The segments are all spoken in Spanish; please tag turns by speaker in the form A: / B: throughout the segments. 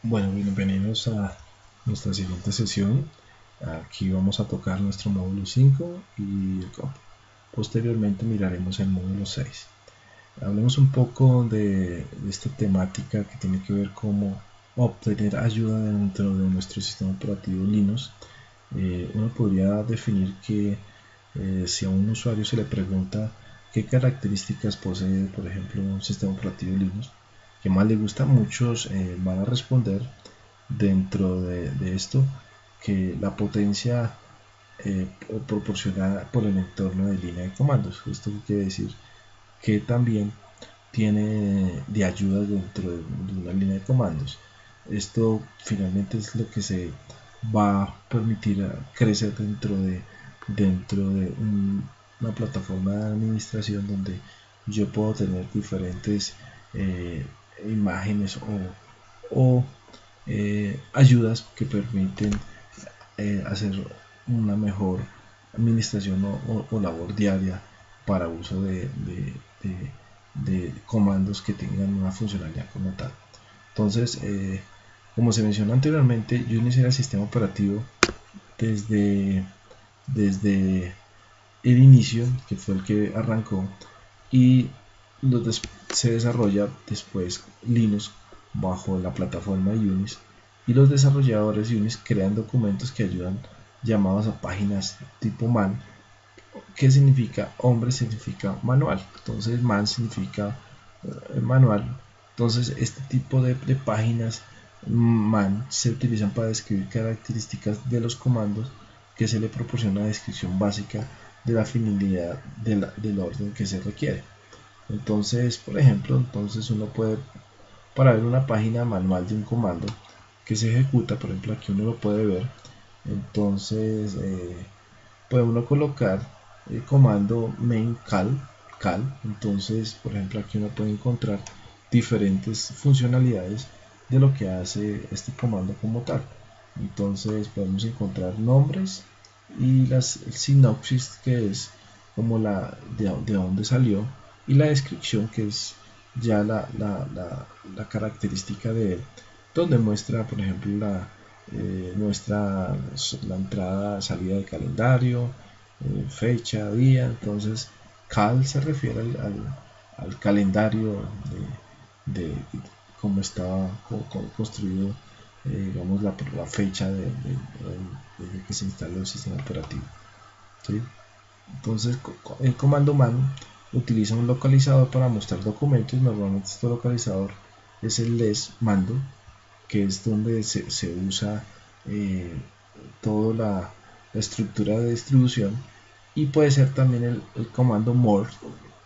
A: Bueno, bienvenidos a nuestra siguiente sesión. Aquí vamos a tocar nuestro módulo 5 y posteriormente miraremos el módulo 6. Hablemos un poco de esta temática que tiene que ver cómo obtener ayuda dentro de nuestro sistema operativo Linux. Uno podría definir que si a un usuario se le pregunta qué características posee, por ejemplo, un sistema operativo Linux, que más le gusta, muchos van a responder dentro de esto que la potencia proporcionada por el entorno de línea de comandos. Esto quiere decir que también tiene de ayuda dentro de una línea de comandos. Esto finalmente es lo que se va a permitir crecer dentro de una plataforma de administración donde yo puedo tener diferentes imágenes o ayudas que permiten hacer una mejor administración o labor diaria para uso de comandos que tengan una funcionalidad como tal. Entonces, como se mencionó anteriormente, yo inicié el sistema operativo desde, desde el inicio, que fue el que arrancó, y se desarrolla después Linux bajo la plataforma Unix, y los desarrolladores Unix crean documentos que ayudan, llamados a páginas tipo man. ¿Qué significa? Hombre significa manual, entonces man significa manual. Entonces este tipo de páginas man se utilizan para describir características de los comandos, que se le proporciona una descripción básica de la finalidad del orden que se requiere. Entonces, por ejemplo, entonces uno puede, para ver una página manual de un comando que se ejecuta, por ejemplo aquí uno lo puede ver. Entonces puede uno colocar el comando main cal. Entonces, por ejemplo aquí uno puede encontrar diferentes funcionalidades de lo que hace este comando como tal. Entonces podemos encontrar nombres y el sinopsis, que es como de dónde salió, y la descripción, que es ya la característica de él, donde muestra, por ejemplo, muestra la entrada, salida de calendario, fecha, día. Entonces cal se refiere al calendario de cómo estaba construido, digamos, la fecha de que se instaló el sistema operativo, ¿sí? Entonces el comando man utiliza un localizador para mostrar documentos. Normalmente este localizador es el les mando, que es donde se usa eh, toda la estructura de distribución, y puede ser también el comando more,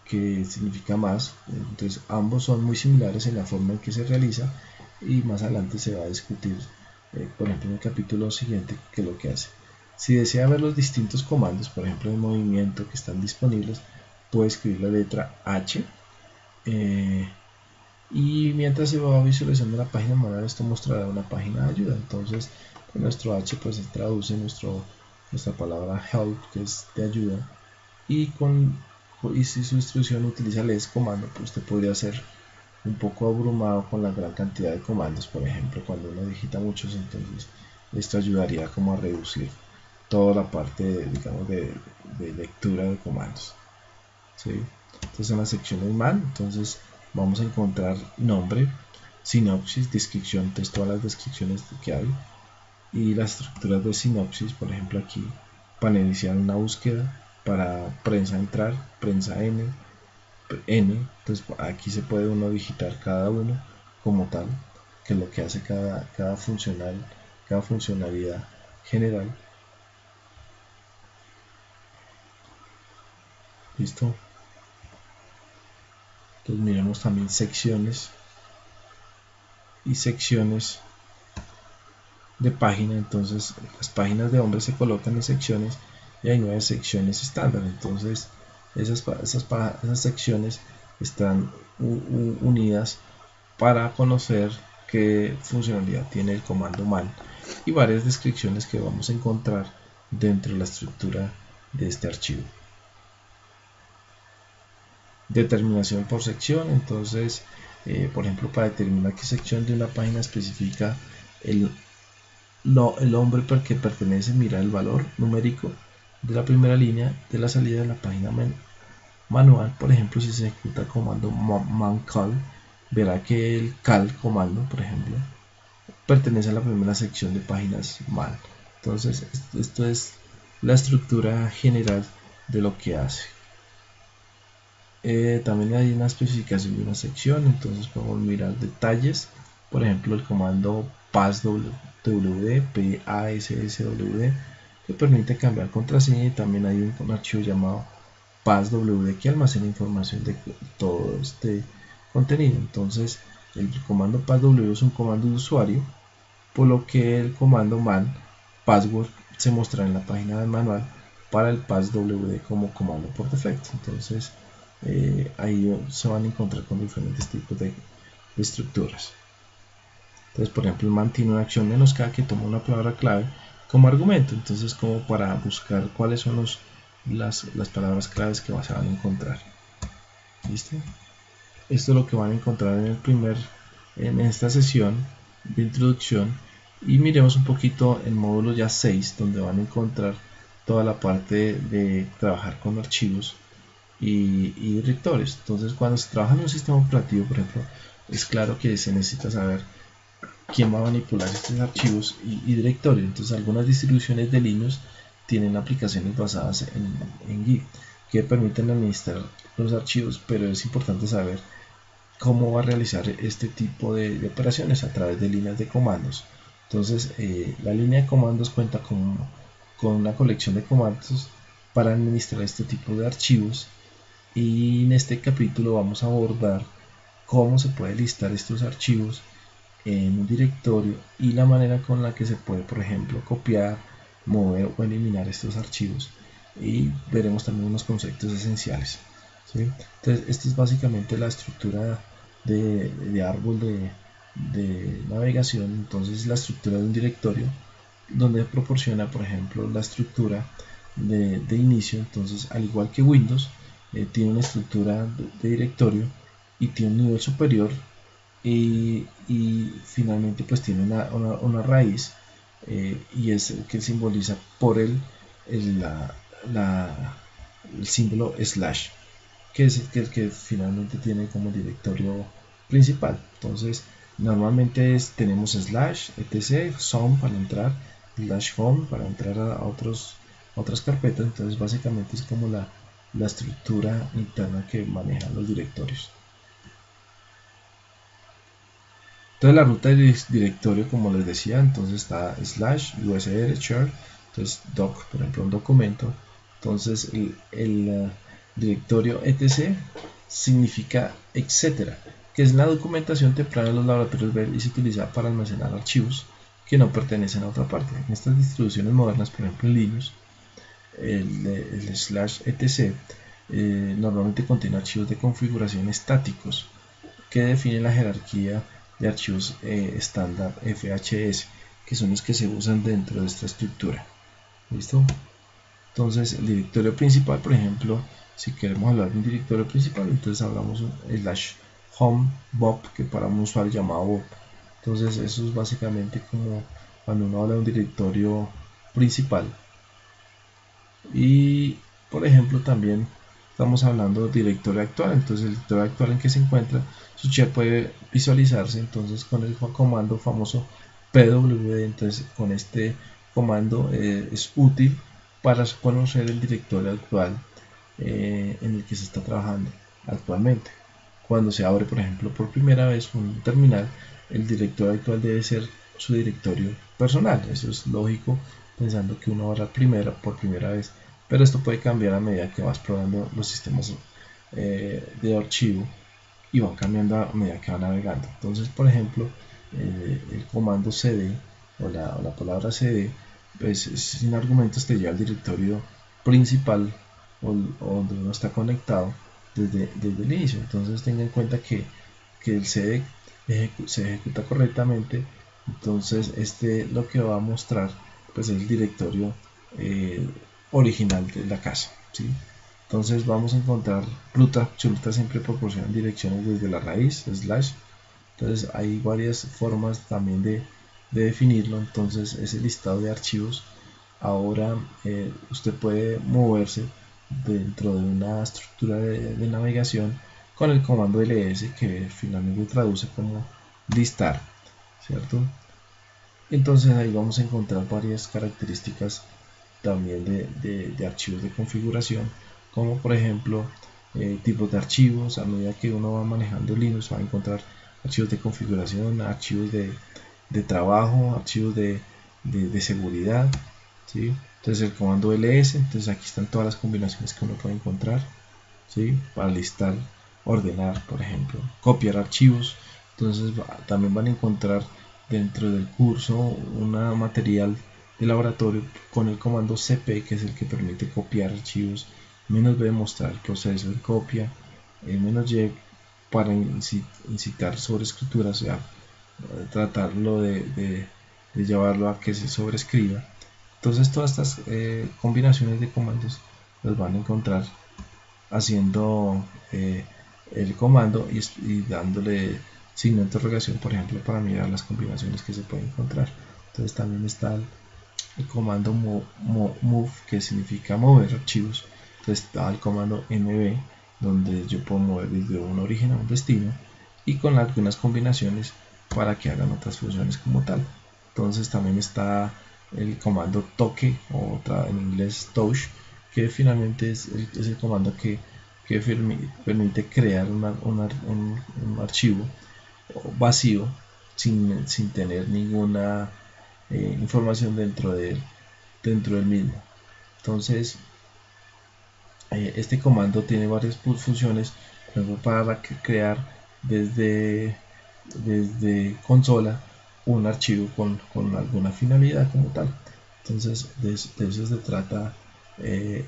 A: que significa más. Entonces ambos son muy similares en la forma en que se realiza, y más adelante se va a discutir, por ejemplo en el capítulo siguiente, qué es lo que hace. Si desea ver los distintos comandos, por ejemplo en movimiento, que están disponibles, puede escribir la letra H, y mientras se va visualizando la página manual, esto mostrará una página de ayuda. Entonces con nuestro H pues se traduce nuestra palabra help, que es de ayuda, y si su instrucción utiliza el comando, pues usted podría ser un poco abrumado con la gran cantidad de comandos. Por ejemplo, cuando uno digita muchos, entonces esto ayudaría como a reducir toda la parte digamos de lectura de comandos, ¿sí? Entonces en la sección de man, entonces vamos a encontrar nombre, sinopsis, descripción, entonces todas las descripciones que hay, y las estructuras de sinopsis. Por ejemplo aquí, para iniciar una búsqueda, para prensa entrar, prensa n, entonces aquí se puede uno digitar cada uno como tal, que es lo que hace cada funcionalidad general. Listo. Entonces miremos también secciones y secciones de página. Entonces las páginas de hombres se colocan en secciones, y hay 9 secciones estándar. Entonces esas secciones están unidas para conocer qué funcionalidad tiene el comando man, y varias descripciones que vamos a encontrar dentro de la estructura de este archivo. Determinación por sección. Entonces por ejemplo, para determinar qué sección de una página específica el hombre que pertenece, mira el valor numérico de la primera línea de la salida de la página manual. Por ejemplo, si se ejecuta el comando mancall, verá que el cal comando, por ejemplo, pertenece a la primera sección de páginas mal. Entonces, esto es la estructura general de lo que hace. También hay una especificación de una sección, entonces podemos mirar detalles, por ejemplo el comando passwd, PASSWD, que permite cambiar contraseña, y también hay un archivo llamado passwd que almacena información de todo este contenido. Entonces el comando passwd es un comando de usuario, por lo que el comando man password se mostrará en la página del manual para el passwd como comando por defecto. Entonces ahí se van a encontrar con diferentes tipos de estructuras. Entonces, por ejemplo, el man tiene una acción "-k" que toma una palabra clave como argumento, entonces como para buscar cuáles son las palabras claves que se van a encontrar. ¿Listo? Esto es lo que van a encontrar en esta sesión de introducción, y miremos un poquito el módulo ya 6, donde van a encontrar toda la parte de trabajar con archivos y directorios. Entonces, cuando se trabaja en un sistema operativo, por ejemplo, es claro que se necesita saber quién va a manipular estos archivos y directorios. Entonces, algunas distribuciones de Linux tienen aplicaciones basadas en Git que permiten administrar los archivos, pero es importante saber cómo va a realizar este tipo de operaciones a través de líneas de comandos. Entonces, la línea de comandos cuenta con una colección de comandos para administrar este tipo de archivos, y en este capítulo vamos a abordar cómo se puede listar estos archivos en un directorio y la manera con la que se puede, por ejemplo, copiar, mover o eliminar estos archivos, y veremos también unos conceptos esenciales, ¿sí? Entonces, esta es básicamente la estructura de árbol de navegación. Entonces, la estructura de un directorio, donde proporciona, por ejemplo, la estructura de inicio. Entonces, al igual que Windows, tiene una estructura de directorio y tiene un nivel superior, y finalmente pues tiene una raíz, y es el que simboliza por el símbolo slash, que es el que finalmente tiene como directorio principal. Entonces, normalmente tenemos slash etc some para entrar, slash home para entrar a otras carpetas. Entonces, básicamente es como la estructura interna que manejan los directorios. Entonces, la ruta de directorio, como les decía, entonces está slash usr share, entonces doc, por ejemplo, un documento. Entonces, el directorio etc significa etcétera, que es la documentación temprana de los laboratorios Bell y se utiliza para almacenar archivos que no pertenecen a otra parte. En estas distribuciones modernas, por ejemplo en Linux, el slash etc normalmente contiene archivos de configuración estáticos que definen la jerarquía de archivos estándar FHS, que son los que se usan dentro de esta estructura. ¿Listo? Entonces, el directorio principal, por ejemplo, si queremos hablar de un directorio principal, entonces hablamos slash home bob, que para un usuario llamado bob. Entonces, eso es básicamente como cuando uno habla de un directorio principal. Y, por ejemplo, también estamos hablando del directorio actual. Entonces, el directorio actual en que se encuentra, su share puede visualizarse entonces con el comando famoso pwd. Entonces, con este comando es útil para conocer el directorio actual en el que se está trabajando actualmente. Cuando se abre, por ejemplo, por primera vez un terminal, el directorio actual debe ser su directorio personal. Eso es lógico, pensando que uno va a dar por primera vez, pero esto puede cambiar a medida que vas probando los sistemas de archivo, y van cambiando a medida que va navegando. Entonces, por ejemplo, el comando cd o la palabra cd, pues sin argumentos te lleva al directorio principal o donde uno está conectado desde el inicio. Entonces, tenga en cuenta que el cd se ejecuta correctamente. Entonces, lo que va a mostrar pues es el directorio original de la casa, ¿sí? Entonces vamos a encontrar ruta absoluta, siempre proporcionan direcciones desde la raíz, slash. Entonces hay varias formas también de definirlo. Entonces ese listado de archivos, ahora usted puede moverse dentro de una estructura de navegación con el comando ls, que finalmente traduce como listar, ¿cierto? Entonces ahí vamos a encontrar varias características también de archivos de configuración, como por ejemplo tipos de archivos. A medida que uno va manejando Linux va a encontrar archivos de configuración, archivos de trabajo, archivos de seguridad, ¿sí? Entonces el comando ls, entonces aquí están todas las combinaciones que uno puede encontrar, ¿sí? Para listar, ordenar, por ejemplo, copiar archivos. Entonces también van a encontrar dentro del curso un material de laboratorio con el comando cp, que es el que permite copiar archivos, -b mostrar el proceso de copia, -y para incitar sobreescritura, o sea, tratarlo de llevarlo a que se sobrescriba. Entonces todas estas combinaciones de comandos las van a encontrar haciendo el comando y dándole signo de interrogación, por ejemplo, para mirar las combinaciones que se pueden encontrar. Entonces también está el comando move, que significa mover archivos. Entonces está el comando mv, donde yo puedo mover desde un origen a un destino, y con algunas combinaciones para que hagan otras funciones como tal. Entonces también está el comando toque, o en inglés touch, que finalmente es el comando que permite crear un archivo vacío sin tener ninguna información dentro del mismo. Entonces este comando tiene varias funciones, por ejemplo, para crear desde consola un archivo con alguna finalidad como tal. Entonces de eso se trata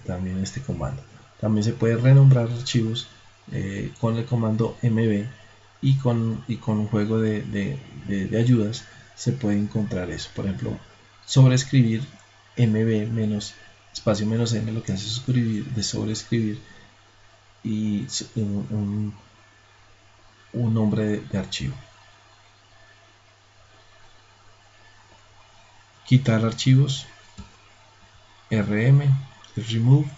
A: también este comando. También se puede renombrar archivos con el comando mv, y con un juego de ayudas se puede encontrar eso. Por ejemplo, sobreescribir, mv menos espacio menos n, lo que hace es sobreescribir y un nombre de archivo. Quitar archivos, rm, remove,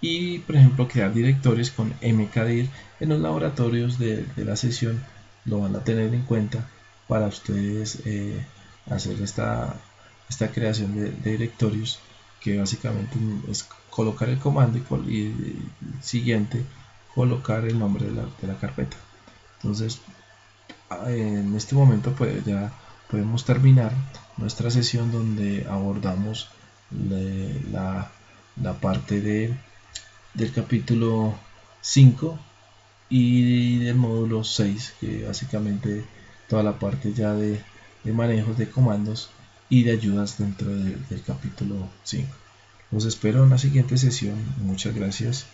A: y por ejemplo crear directorios con mkdir. En los laboratorios de la sesión lo van a tener en cuenta para ustedes hacer esta creación de directorios, que básicamente es colocar el comando y siguiente colocar el nombre de la carpeta. Entonces en este momento pues ya podemos terminar nuestra sesión, donde abordamos la parte del capítulo 5 y del módulo 6, que básicamente toda la parte ya de manejos de comandos y de ayudas dentro del capítulo 5. Los espero en la siguiente sesión. Muchas gracias.